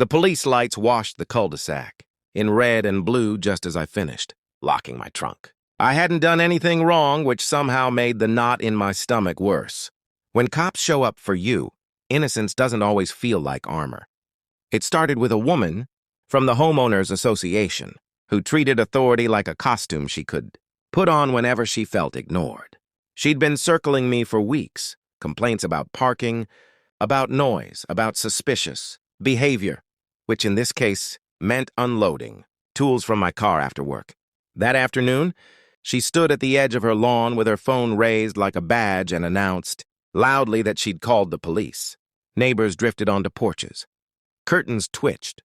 The police lights washed the cul-de-sac, in red and blue just as I finished, locking my trunk. I hadn't done anything wrong, which somehow made the knot in my stomach worse. When cops show up for you, innocence doesn't always feel like armor. It started with a woman from the Homeowners Association who treated authority like a costume she could put on whenever she felt ignored. She'd been circling me for weeks, complaints about parking, about noise, about suspicious behavior, which in this case meant unloading tools from my car after work. That afternoon, she stood at the edge of her lawn with her phone raised like a badge and announced loudly that she'd called the police. Neighbors drifted onto porches. Curtains twitched.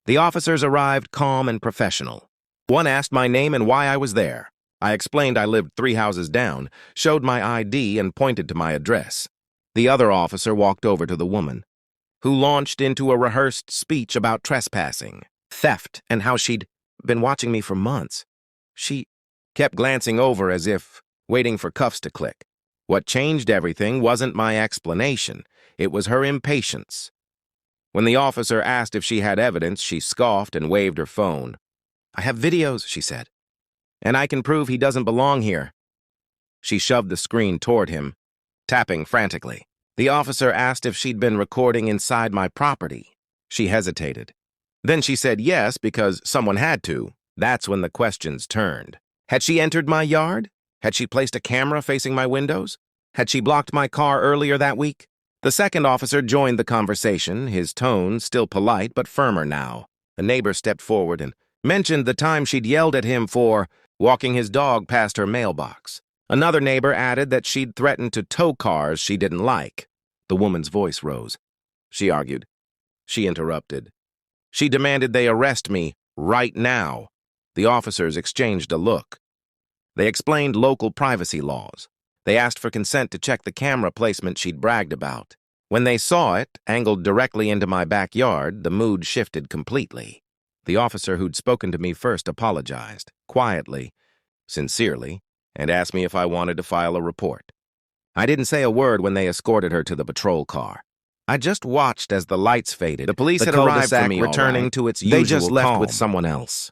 The officers arrived calm and professional. One asked my name and why I was there. I explained I lived 3 houses down, showed my ID, and pointed to my address. The other officer walked over to the woman, who launched into a rehearsed speech about trespassing, theft, and how she'd been watching me for months. She kept glancing over as if waiting for cuffs to click. What changed everything wasn't my explanation. It was her impatience. When the officer asked if she had evidence, she scoffed and waved her phone. "I have videos," she said, "and I can prove he doesn't belong here." She shoved the screen toward him, tapping frantically. The officer asked if she'd been recording inside my property. She hesitated. Then she said yes because someone had to. That's when the questions turned. Had she entered my yard? Had she placed a camera facing my windows? Had she blocked my car earlier that week? The second officer joined the conversation, his tone still polite but firmer now. A neighbor stepped forward and mentioned the time she'd yelled at him for walking his dog past her mailbox. Another neighbor added that she'd threatened to tow cars she didn't like. The woman's voice rose. She argued. She interrupted. She demanded they arrest me right now. The officers exchanged a look. They explained local privacy laws. They asked for consent to check the camera placement she'd bragged about. When they saw it, angled directly into my backyard, the mood shifted completely. The officer who'd spoken to me first apologized, quietly, sincerely, and asked me if I wanted to file a report. I didn't say a word when they escorted her to the patrol car. I just watched as the lights faded. The police had arrived for me, returning to its usual calm. They just left with someone else.